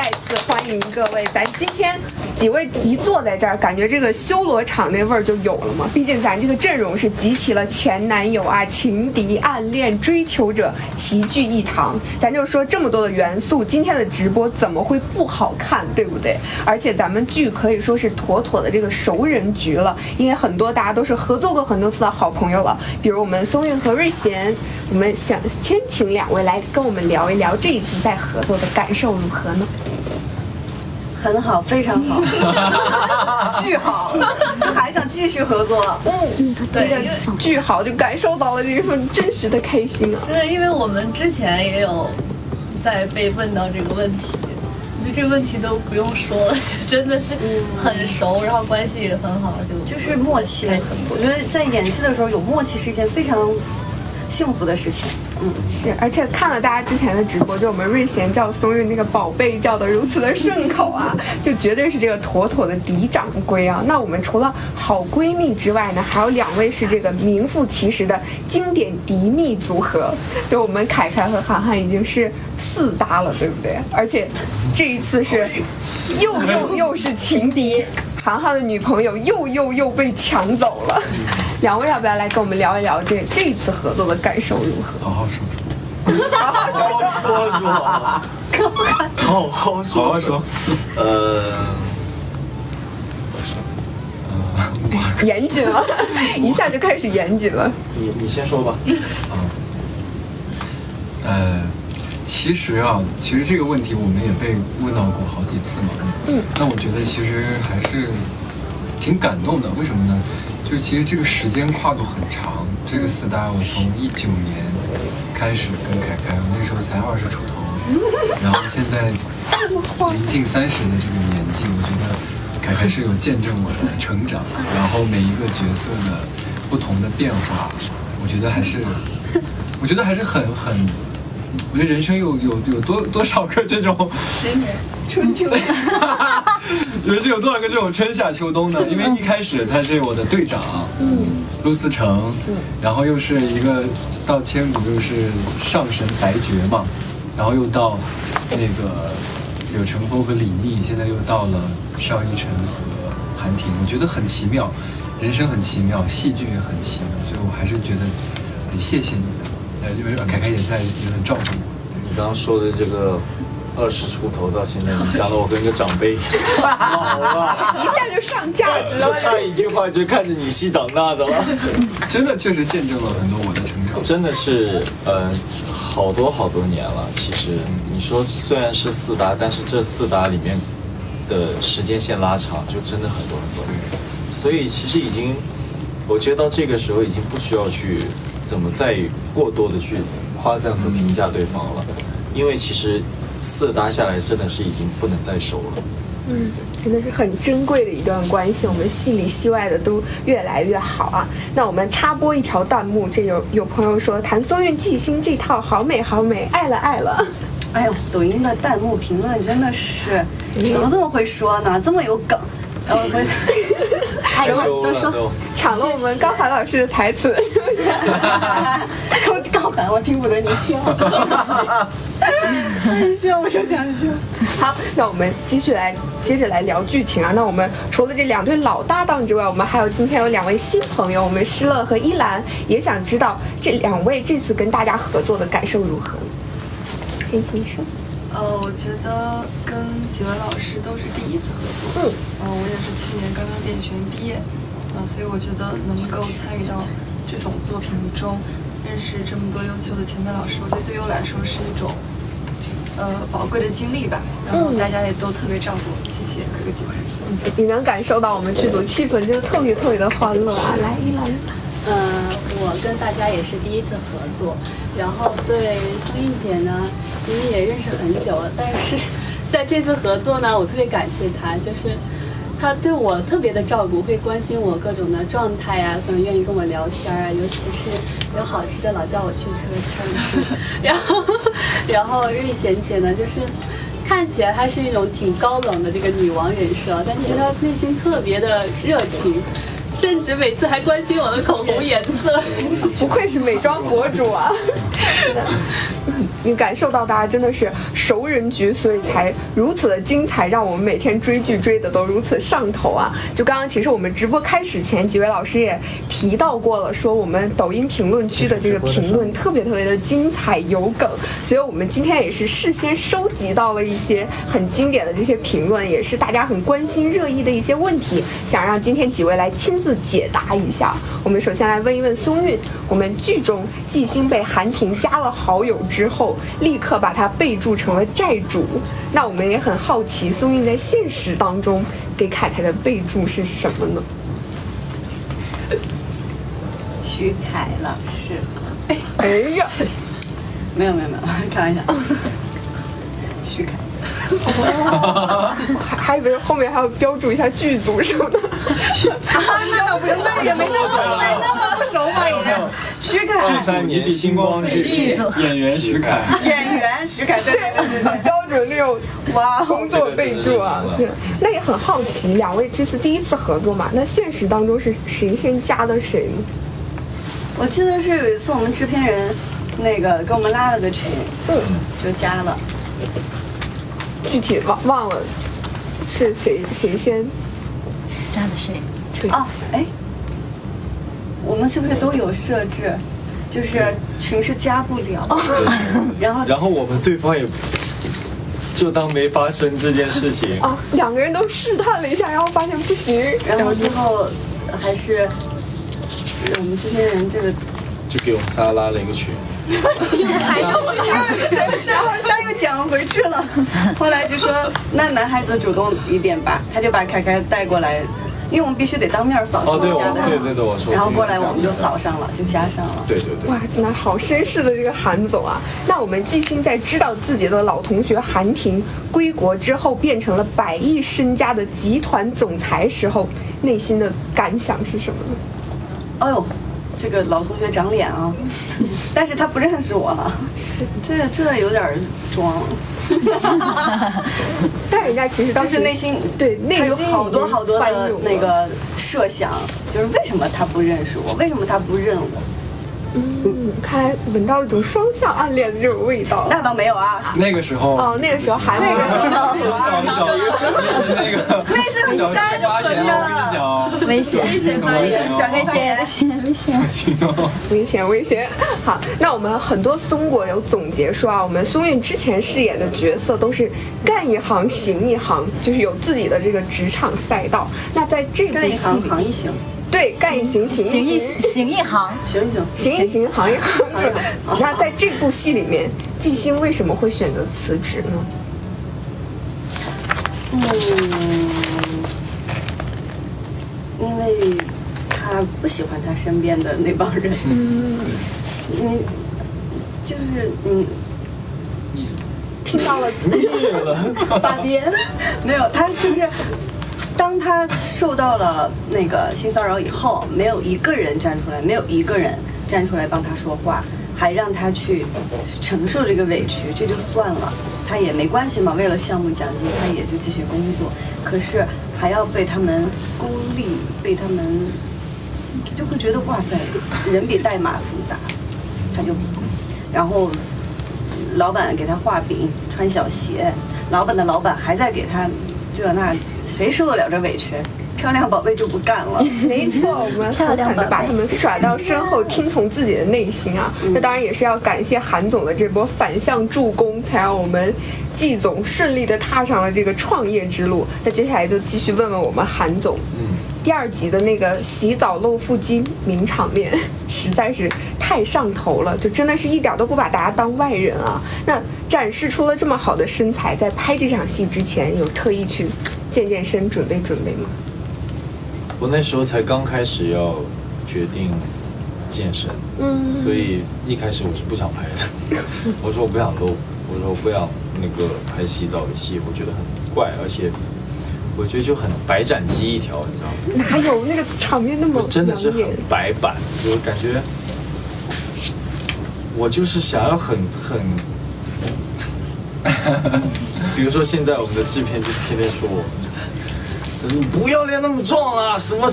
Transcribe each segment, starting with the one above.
再次欢迎各位。咱今天几位一坐在这儿，感觉这个修罗场那味儿就有了嘛。毕竟咱这个阵容是集齐了前男友啊、情敌、暗恋、追求者齐聚一堂。咱就说这么多的元素，今天的直播怎么会不好看，对不对？而且咱们剧可以说是妥妥的这个熟人局了，因为很多大家都是合作过很多次的好朋友了。比如我们松韵和瑞贤，我们想先请两位来跟我们聊一聊这一次在合作的感受如何呢？很好，非常好，巨好，还想继续合作。对，巨好，就感受到了这份真实的开心啊！真的，因为我们之前也有在被问到这个问题，我觉得这个问题都不用说了，就真的是很熟，然后关系也很好，就是默契很多。我觉得在演戏的时候有默契是一件非常幸福的事情。是，而且看了大家之前的直播，就我们瑞贤叫松韵那个宝贝叫得如此的顺口啊，就绝对是这个妥妥的嫡长闺啊。那我们除了好闺蜜之外呢，还有两位是这个名副其实的经典嫡蜜组合，就我们凯凯和涵涵已经是4搭了，对不对？而且这一次是又是情敌，涵涵的女朋友又被抢走了。两位要不要来跟我们聊一聊这一次合作的感受如何？好好说说。严谨了，一下就开始严谨了。你先说吧。其实这个问题我们也被问到过好几次嘛。那我觉得其实还是挺感动的。为什么呢？就是其实这个时间跨度很长。这个4搭我从19年开始跟凯凯，我那时候才20出头，然后现在临近30的这个年纪，我觉得凯凯是有见证我的成长，然后每一个角色的不同的变化，我觉得还是很，我觉得人生有多少个这种春秋，人生有多少个这种春夏秋冬呢？因为一开始他是我的队长，陆思成，然后又是一个到千古又是上神白绝嘛，然后又到那个柳成风和李密，现在又到了邵逸晨和韩婷，我觉得很奇妙，人生很奇妙，戏剧也很奇妙，所以我还是觉得很谢谢你的，因为凯凯也很照顾我。你刚刚说的这个20出头到现在，你讲的我跟个长辈老了，一下就上价值了，就差一句话就看着你戏长大的了。真的确实见证了很多我的成长，真的是好多年了。其实你说虽然是4搭，但是这4搭里面的时间线拉长，就真的很多。所以其实已经，我觉得到这个时候已经不需要去怎么再过多的去夸赞和评价对方了，因为其实4搭下来真的是已经不能再熟了。真的是很珍贵的一段关系，我们戏里戏外的都越来越好啊。那我们插播一条弹幕，这有朋友说谭松韵记心这套好美好美，爱了。哎呦，抖音的弹幕评论真的是怎么这么会说呢？这么有梗。害羞了都抢了我们高凡老师的台词。高凡，我听不得你笑，对不起。笑我就想笑。好，那我们接着来聊剧情啊。那我们除了这2对老搭档之外，我们还有今天有2位新朋友，我们施乐和依兰，也想知道这2位这次跟大家合作的感受如何？先请说。我觉得跟几位老师都是第一次合作。我也是去年刚刚电影学院毕业，所以我觉得能够参与到这种作品中，认识这么多优秀的前辈老师，我觉得对于我来说是一种宝贵的经历吧。然后大家也都特别照顾我，谢谢各个姐姐。你能感受到我们剧组气氛真的特别的欢乐啊！来，依兰。我跟大家也是第一次合作，然后对松韵姐呢，因为也认识很久了，但是在这次合作呢，我特别感谢她，就是她对我特别的照顾，会关心我各种的状态啊，可能愿意跟我聊天啊，尤其是有好吃的老叫我去吃，然后瑞贤姐呢，就是看起来她是一种挺高冷的这个女王人设，但其实她内心特别的热情。甚至每次还关心我的口红颜色，不愧是美妆博主啊！你感受到大家真的是熟人局，所以才如此的精彩，让我们每天追剧追的都如此上头啊！就刚刚其实我们直播开始前，几位老师也提到过了，说我们抖音评论区的这个评论特别的精彩有梗，所以我们今天也是事先收集到了一些很经典的这些评论，也是大家很关心热议的一些问题，想让今天几位来亲自解答一下。我们首先来问一问松韵，我们剧中纪星被韩婷加了好友之后，立刻把他备注成了债主。那我们也很好奇，松韵在现实当中给凯凯的备注是什么呢？徐凯老师，哎呀，没有，开玩笑。徐凯，还以为后面还要标注一下剧组什么的。那倒不用，那也没那么不熟吧也。徐凯3年星光剧演员徐凯，演员徐凯，对，标准那种哇，工作备注啊。对，那也很好奇，两位这次第一次合作嘛，那现实当中是谁先加的谁呢？我记得是有一次我们制片人那个给我们拉了个群，就加了。具体忘了是谁先加的谁？哦，哎，我们是不是都有设置？就是群是加不了，然后我们对方也就当没发生这件事情啊，两个人都试探了一下，然后发现不行，然后最后还是我们制片人这个就给我们仨拉了一个群。他又讲回去了，后来就说那男孩子主动一点吧，他就把凯凯带过来，因为我们必须得当面扫加的，对，我说。然后过来我们就扫上了，就加上了。对。哇，真的好绅士的这个韩总啊！那我们纪星在知道自己的老同学韩婷归国之后变成了100亿身家的集团总裁时候，内心的感想是什么呢？哎呦，这个老同学长脸啊，但是他不认识我了，这有点装。但人家其实当时就是内心他有好多的那个设想，就是为什么他不认识我，为什么他不认我？看来闻到一种双向暗恋的这种味道。那倒没有啊。那个时候哦，那个时候还那个时候那个那是很单纯的。危险发言，危险。好，那我们很多松果有总结说啊，我们松韵之前饰演的角色都是干一行行一行，就是有自己的这个职场赛道。那在这部戏里，干一行行一行。对，干一行行一行一行，行一行，行一行行一行。那在这部戏里面，纪星为什么会选择辞职呢？因为他不喜欢他身边的那帮人。你就是听到了发癫，没有，他就是当他受到了那个性骚扰以后，没有一个人站出来，没有一个人站出来帮他说话，还让他去承受这个委屈，这就算了，他也没关系嘛，为了项目奖金，他也就继续工作。可是还要被他们孤立，被他们，就会觉得哇塞，人比代码复杂，他就，然后老板给他画饼，穿小鞋，老板的老板还在给他这那，谁受得了这委屈？漂亮宝贝就不干了。没错，我们狠狠的把他们甩到身后，听从自己的内心啊！那当然也是要感谢韩总的这波反向助攻，才让我们季总顺利的踏上了这个创业之路。那接下来就继续问问我们韩总，第2集的那个洗澡露腹肌名场面实在是太上头了，就真的是一点都不把大家当外人啊！那展示出了这么好的身材，在拍这场戏之前，有特意去健身准备吗？我那时候才刚开始要决定健身，所以一开始我是不想拍的。我说我不想露，我说我不想那个拍洗澡的戏，我觉得很怪，而且我觉得就很白斩鸡一条，你知道吗？哪有那个场面那么真的是很白板，就感觉我就是想要很，比如说现在我们的制片就天天说我。你不要练那么壮啊，什么。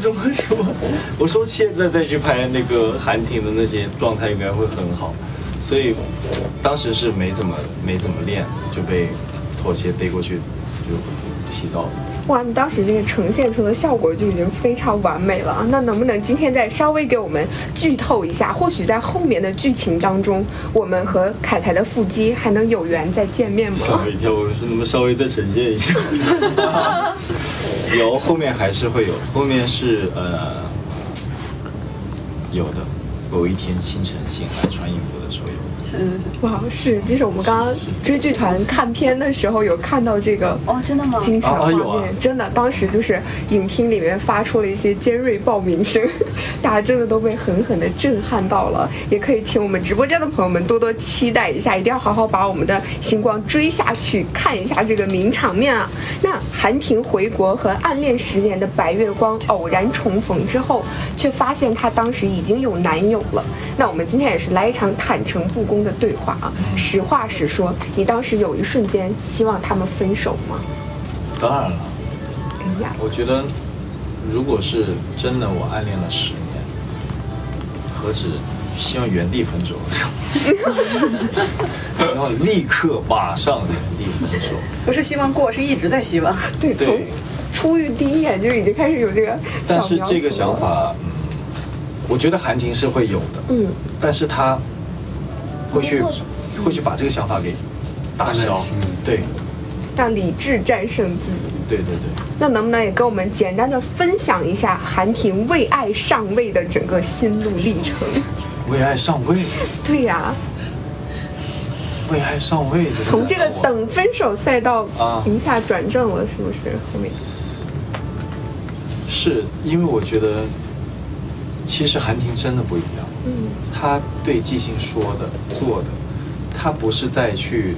我说现在再去拍那个韩婷的那些状态应该会很好，所以当时是没怎么练，就被拖鞋逮过去就洗澡了。哇，你当时这个呈现出的效果就已经非常完美了。那能不能今天再稍微给我们剧透一下？或许在后面的剧情当中，我们和凯凯的腹肌还能有缘再见面吗？吓我一跳，我说能不能稍微再呈现一下？有，后面还是会有，后面是有的。某一天清晨醒来穿衣服的时候有。哇，是，这是我们刚刚追剧团看片的时候有看到这个哦，真的吗？精彩画面，有啊真的，当时就是影厅里面发出了一些尖锐爆鸣声，大家真的都被狠狠的震撼到了。也可以请我们直播间的朋友们多多期待一下，一定要好好把我们的星光追下去，看一下这个名场面啊。那韩婷回国和暗恋10年的白月光偶然重逢之后，却发现她当时已经有男友了。那我们今天也是来一场坦诚不公的对话啊，实话实说，你当时有一瞬间希望他们分手吗？当然了，哎呀，我觉得如果是真的我暗恋了10年，何止希望原地分手，希望立刻马上原地分手。不是希望过，是一直在希望。对，从对，初遇第一眼就已经开始有这个小但是苗头这个想了，法，我觉得韩婷是会有的，但是她会去把这个想法给打消放在心里，对，让理智战胜自己。对对对。那能不能也跟我们简单的分享一下韩婷为爱上位的整个心路历程？为爱上位，对呀、为爱上位，从这个等分手赛道啊一下转正了，是不是？后面是因为我觉得，其实韩婷真的不一样。她对季星说的、做的，她不是在去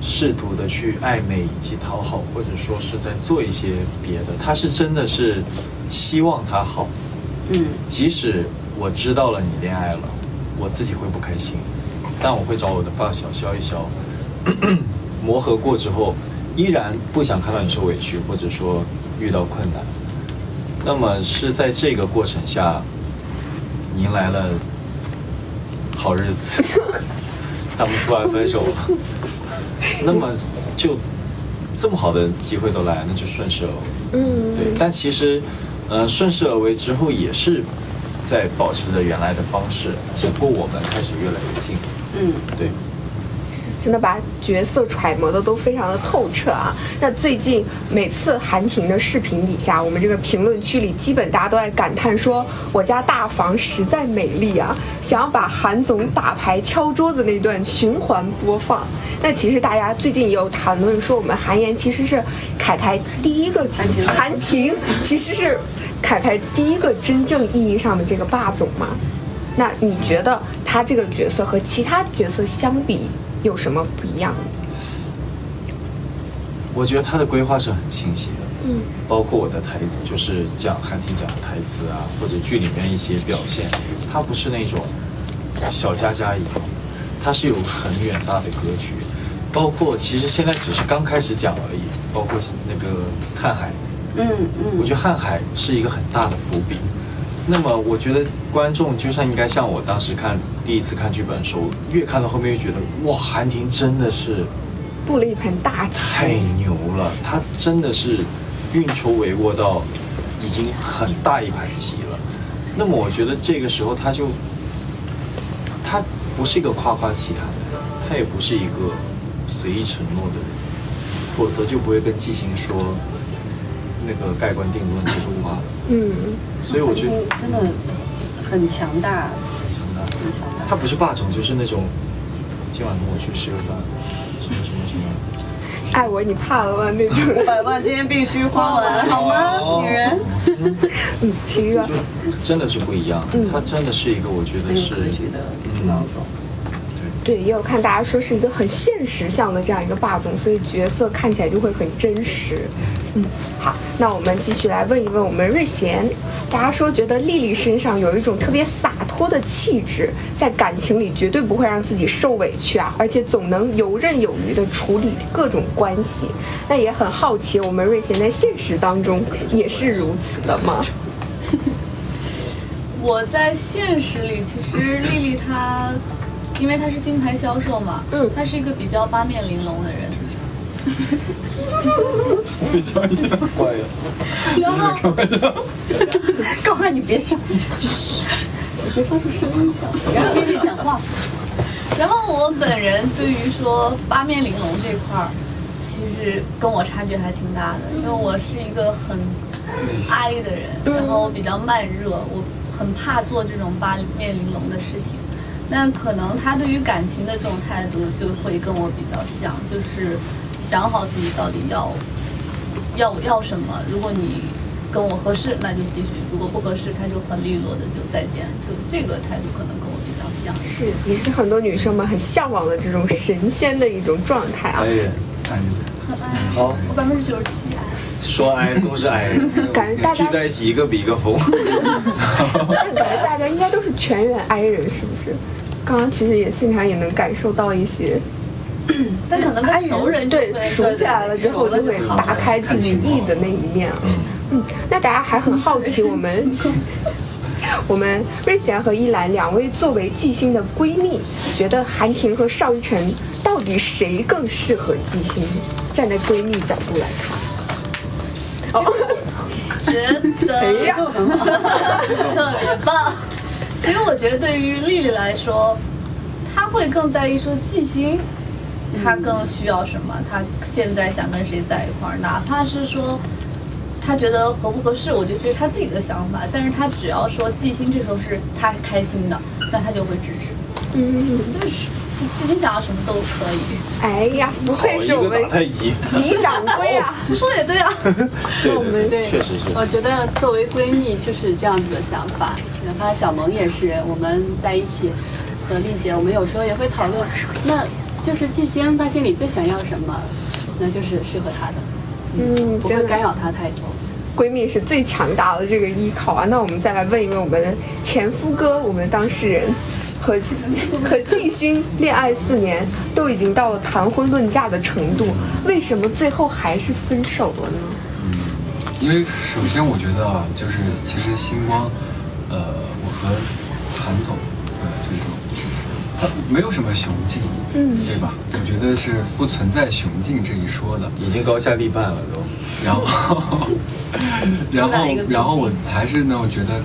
试图的去暧昧以及讨好，或者说是在做一些别的，她是真的是希望他好。即使我知道了你恋爱了，我自己会不开心，但我会找我的发小消一消。磨合过之后，依然不想看到你受委屈，或者说遇到困难。那么是在这个过程下，迎来了好日子，他们突然分手了。那么就这么好的机会都来，那就顺势而为。对。但其实，顺势而为之后也是在保持着原来的方式，只不过我们开始越来越近。对。真的把角色揣摩的都非常的透彻啊。那最近每次韩婷的视频底下，我们这个评论区里基本大家都在感叹说，我家大房实在美丽啊，想要把韩总打牌敲桌子那段循环播放。那其实大家最近也有谈论说，我们韩延其实是凯凯第一个韩婷其实是凯凯第一个真正意义上的这个霸总嘛。那你觉得他这个角色和其他角色相比有什么不一样？我觉得他的规划是很清晰的，包括我的就是韩婷讲的台词啊，或者剧里面一些表现，他不是那种小家家一样，他是有很远大的格局，包括其实现在只是刚开始讲而已，包括那个瀚海，我觉得瀚海是一个很大的伏笔。那么我觉得观众就像应该像我当时第一次看剧本的时候，越看到后面越觉得哇，韩婷真的是布了一盘大棋，太牛了，她真的是运筹帷幄到已经很大一盘棋了。那么我觉得这个时候他不是一个夸夸其谈的人，他也不是一个随意承诺的人，否则就不会跟季星说那个盖棺定论这个话。所以我觉得真的很强大，很强大。他不是霸总，就是那种今晚跟我去吃个饭，什么什么什么。爱我你怕了吗那种100万今天必须花完，好吗？女人，是一个真的是不一样。他真的是一个我觉得是格局的老总。对，也有看大家说是一个很现实向的这样一个霸总，所以角色看起来就会很真实。好，那我们继续来问一问我们瑞贤，大家说觉得丽丽身上有一种特别洒脱的气质，在感情里绝对不会让自己受委屈啊，而且总能游刃有余地处理各种关系。那也很好奇，我们瑞贤在现实当中也是如此的吗？我在现实里，其实丽丽她因为他是金牌销售嘛，他是一个比较八面玲珑的人。怪了，然后高汉，你别笑，你别发出声音响，然后跟你讲话。然后我本人对于说八面玲珑这块儿，其实跟我差距还挺大的，因为我是一个很哀的人，然后比较慢热，我很怕做这种八面玲珑的事情。但可能他对于感情的这种态度就会跟我比较像，就是想好自己到底要什么。如果你跟我合适，那就继续；如果不合适，他就很利落的就再见。就这个态度可能跟我比较像。是，也是很多女生们很向往的这种神仙的一种状态啊。哀人，很爱，好，我97%爱。说哀都是哀人，感觉大家聚在一起一个比一个疯。但感觉大家应该都是全员 I 人，是不是？刚刚其实也现场也能感受到一些，但可能跟熟人就对会熟起来了之后就会打开自己 E 的那一面啊。那大家还很好奇我们瑞贤和依兰两位作为季星的闺蜜，觉得韩婷和邵一晨到底谁更适合季星？站在闺蜜角度来看。觉得特别棒。其实我觉得对于丽丽来说，她会更在意说季星，她更需要什么，她现在想跟谁在一块儿，哪怕是说她觉得合不合适，我觉得这是她自己的想法，但是她只要说季星这时候是她开心的，那她就会支持。就是季星想要什么都可以。哎呀，不愧是我们打太极，李掌柜啊！说的也对啊。对，确实是。我觉得作为闺蜜就是这样子的想法，哪怕小萌也是，我们在一起和丽姐，我们有时候也会讨论，那就是季星她心里最想要什么，那就是适合她的，不会干扰她太多。闺蜜是最强大的这个依靠啊！那我们再来问一问我们的前夫哥，我们当事人和季星恋爱4年，都已经到了谈婚论嫁的程度，为什么最后还是分手了呢？因为首先我觉得啊，就是其实星光，我和韩总，这种他没有什么雄竞，对吧？我觉得是不存在雄竞这一说的，已经高下立判了都。然后我还是呢，我觉得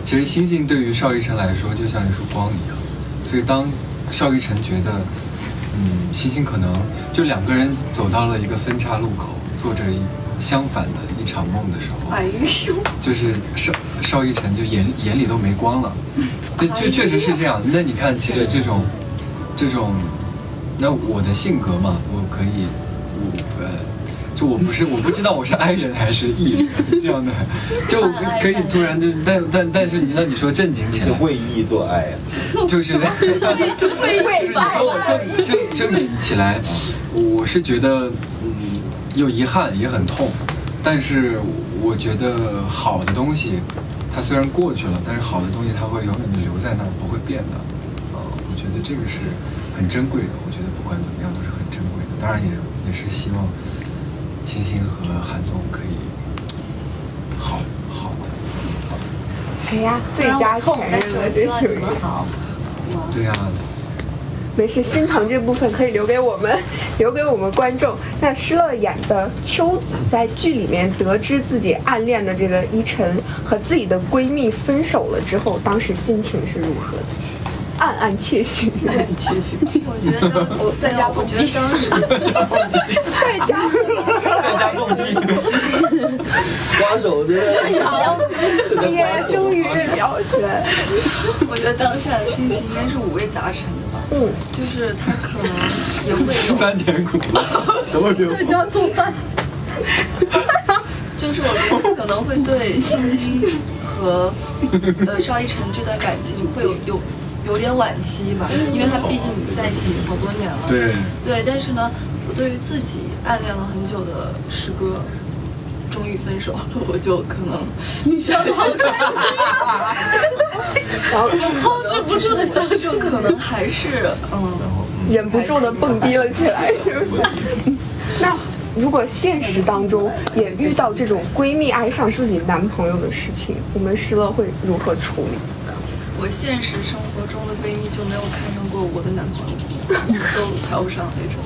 其实星星对于邵一晨来说就像一束光一样，所以当邵一晨觉得，星星可能就两个人走到了一个分岔路口，做着相反的一场梦的时候，哎呦，就是邵一晨就眼里都没光了，就确实是这样。那你看，其实这种，那我的性格嘛，我可以，就我不知道我是 I 人还是 E 人这样的，就可以突然就但是那你说正经起来，为义做爱啊，就是就是你说我正经起来，我是觉得又遗憾也很痛，但是我觉得好的东西它虽然过去了，但是好的东西它会永远的留在那儿，不会变的。我觉得这个是很珍贵的，我觉得不管怎么样都是很珍贵的。当然也是希望星星和韩总可以好的。哎呀，最佳前任了，这属于。对呀。没事，心疼这部分可以留给我们观众。那施乐演的秋子在剧里面得知自己暗恋的这个依晨和自己的闺蜜分手了之后，当时心情是如何的？暗暗窃喜，我觉得当时在家蹦迪，刮手的，也终于了解了。我觉得当下的心情应该是五味杂陈的吧。就是他可能也会有酸甜苦辣都有。这叫做饭。就是我觉得可能会对星星和邵一晨这段感情会有点惋惜吧，因为他毕竟在一起好多年了。对，但是呢，我对于自己暗恋了很久的师哥，终于分手了，我就可能你笑得好开心啊！就控制不住的笑，就可能还是忍不住的蹦迪了起来，是不是？那如果现实当中也遇到这种闺蜜爱上自己男朋友的事情，我们施乐会如何处理？我现实生活中的闺蜜就没有看上过过我的男朋友，都瞧不上那种。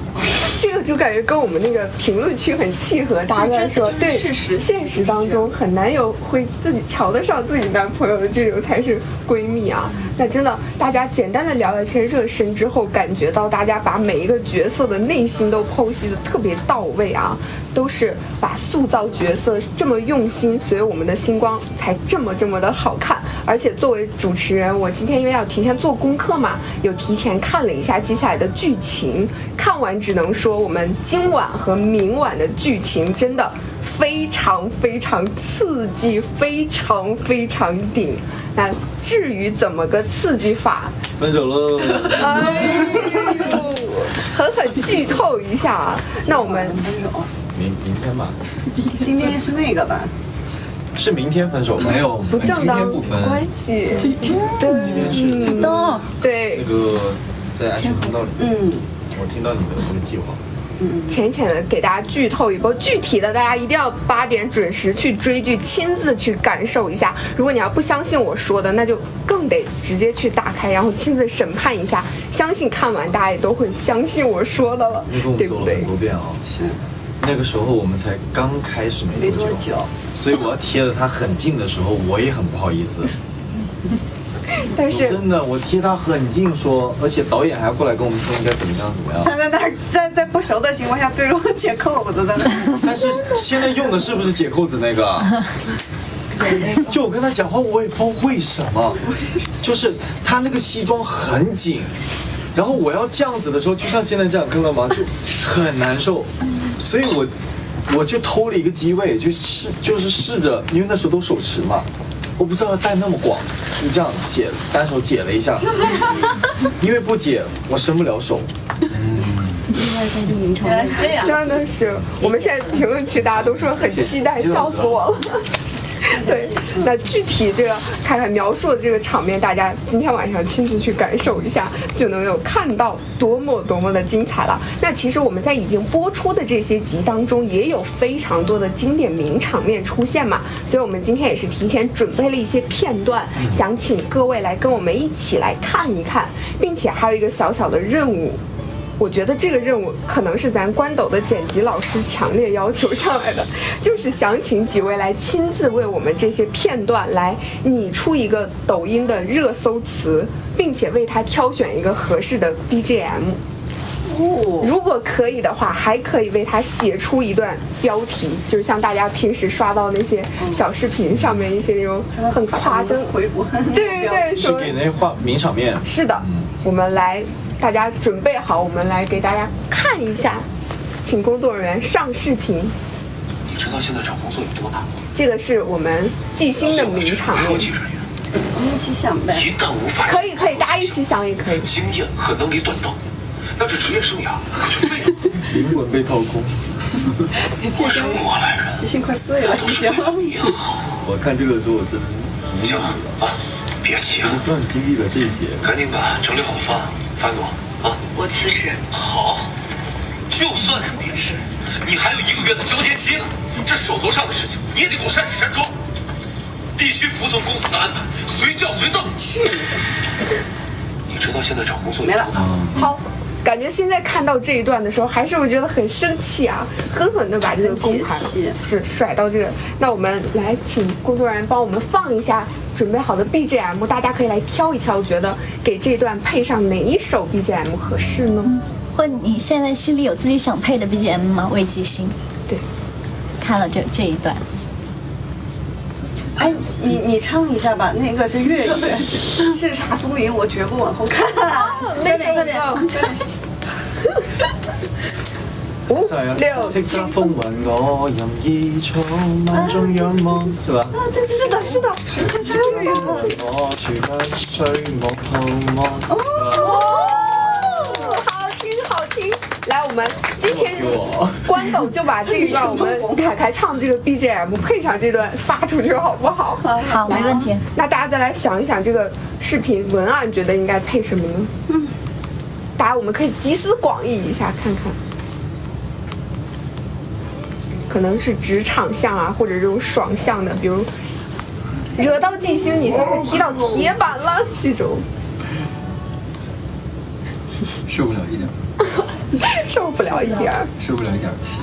这个就感觉跟我们那个评论区很契合，大家在说就是对，事实现实当中很难有会自己瞧得上自己男朋友的这种才是闺蜜啊。那真的，大家简单的聊了天热身之后，感觉到大家把每一个角色的内心都剖析的特别到位啊，都是把塑造角色这么用心，所以我们的星光才这么的好看。而且作为主持人，我今天因为要提前做功课嘛，有提前看了一下接下来的剧情，看完只能说我们今晚和明晚的剧情真的非常刺激，非常顶。那至于怎么个刺激法，分手喽！哎呦，狠剧透一下啊！那我们明天吧，今天是那个吧？是明天分手吗？没有，不正当今天不分。关系，对，懂。对那，个在安全通道里，我听到你的那个计划。浅的给大家剧透一波，具体的大家一定要8点准时去追剧，亲自去感受一下。如果你要不相信我说的，那就更得直接去打开，然后亲自审判一下。相信看完大家也都会相信我说的了，对不对你跟我们走了很？多遍啊。是那个时候我们才刚开始没多久，所以我要贴得他很近的时候，我也很不好意思。但是真的，我贴他很近说，而且导演还要过来跟我们说应该怎么样。他在那儿在不熟的情况下对着我解扣子在那儿。但是现在用的是不是解扣子那个？就我跟他讲话，我也不知道为什么，就是他那个西装很紧，然后我要这样子的时候，就像现在这样，看到吗？就很难受，所以我就偷了一个机位，就是试着，因为那时候都手持嘛。我不知道要戴那么广，就这样解，单手解了一下，因为不解我伸不了手。原来是这样。真的是，我们现在评论区大家都说很期待，笑死我了。对，那具体这个凯凯描述的这个场面，大家今天晚上亲自去感受一下，就能有看到多么的精彩了。那其实我们在已经播出的这些集当中，也有非常多的经典名场面出现嘛，所以我们今天也是提前准备了一些片段，想请各位来跟我们一起来看一看，并且还有一个小小的任务。我觉得这个任务可能是咱关斗的剪辑老师强烈要求上来的，就是想请几位来亲自为我们这些片段来拟出一个抖音的热搜词，并且为它挑选一个合适的 BGM。如果可以的话，还可以为它写出一段标题，就是像大家平时刷到那些小视频上面一些那种很夸张回国，对，是给那画名场面。是的，我们来，大家准备好，我们来给大家看一下，请工作人员上视频。你知道现在找工作有多难吗？这个是我们季星的名场面。科技人员我们一起想呗。一旦无法可以，大家一起想也可以。经验和能力断档，那这职业生涯可就废了。灵魂被掏空。我是过来人，记性快碎了，记性。也好。我看这个的时候，我真的行了啊，别气了，不断经历了这些。赶紧把整理好的方案发给我啊！我辞职。好，就算是离职，你还有1个月的交接期呢。这手头上的事情你也得给我善始善终，必须服从公司的安排，随叫随到。你知道现在找工作有多难吗？好，感觉现在看到这一段的时候，还是会觉得很生气啊，狠狠的把这个公牌是甩到这个。那我们来请工作人员帮我们放一下准备好的 BGM， 大家可以来挑一挑，觉得给这段配上哪一首 BGM 合适呢？或你现在心里有自己想配的 BGM 吗？为吉星。对，看了这一段。哎，你唱一下吧，那个是粤语，《叱咤风云》，我绝不往后看。那首歌。5、6、叱咤風雲，我任意闖，萬眾仰望，是吧？是的，是的，我絕不需無逃亡。好聽！來，我們今天關斗就把這一段我們凱凱唱這個 BGM 配上這段發出去，好不好？好，沒問題。那大家再來想一想，這個視頻文案覺得應該配什麼呢？大家我們可以集思廣益一下，看看。可能是職場向啊，或者這種爽向的，比如惹到季星，你是不是踢到鐵板了？這種。受不了一点，受不了一点儿。受不了一点气。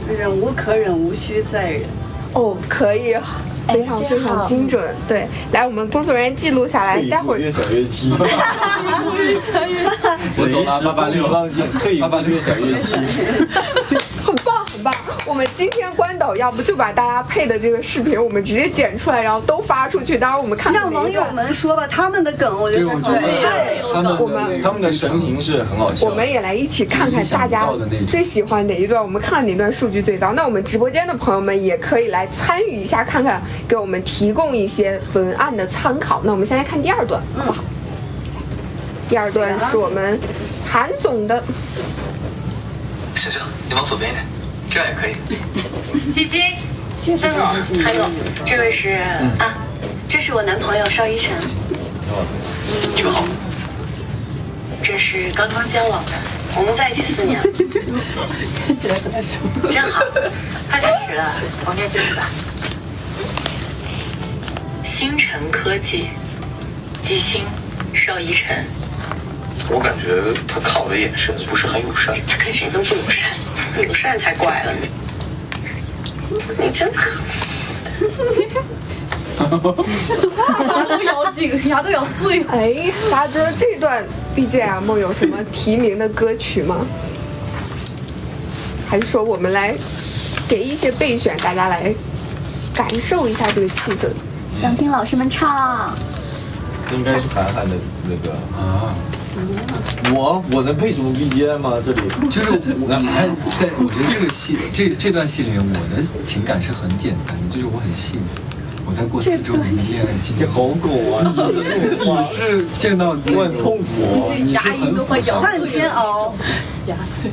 忍无可忍，无需再忍。哦，可以，非常非常精准。对，来，我们工作人员记录下来，待会儿。越小越气。越想越气。我走了886浪镜，退一步越小越气。很棒，很棒。我们今天关导，要不就把大家配的这个视频，我们直接剪出来，然后都发出去。当然，我们看让网友们说吧，他们的梗，我觉得才好玩。他们的神评是很好笑。我们也来一起看看大家最喜欢哪一段，我们看哪段数据最高。那我们直播间的朋友们也可以来参与一下，看看给我们提供一些文案的参考。那我们先来看第二段，好不好？第二段是我们韩总的。行，你往左边一点，这样也可以。季星，韩总，这位是这是我男朋友邵一晨。你们好。这是刚刚交往的，我们在一起4年了。看起来不太熟。真好，快开始了，我们要进去吧。星辰科技，季星，邵一晨。我感觉他看我的眼神不是很友善。他跟谁都不友善，友善才怪了。你真好。牙都咬紧，牙都咬碎了。哎，大家觉得这段 BGM 有什么提名的歌曲吗？还是说我们来给一些备选，大家来感受一下这个气氛？想听老师们唱。应该是韩寒的那个啊。我能配什么 BGM 吗？这里就是我看在，我觉得这个戏这段戏里面，我的情感是很简单的，就是我很幸福。我在过4周年的恋爱纪念，好狗啊！你是见到我很痛苦，你是牙龈都快咬碎了，很煎熬，牙碎。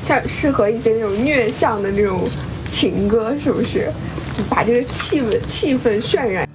像适合一些那种虐向的那种情歌，是不是？把这个气氛渲染。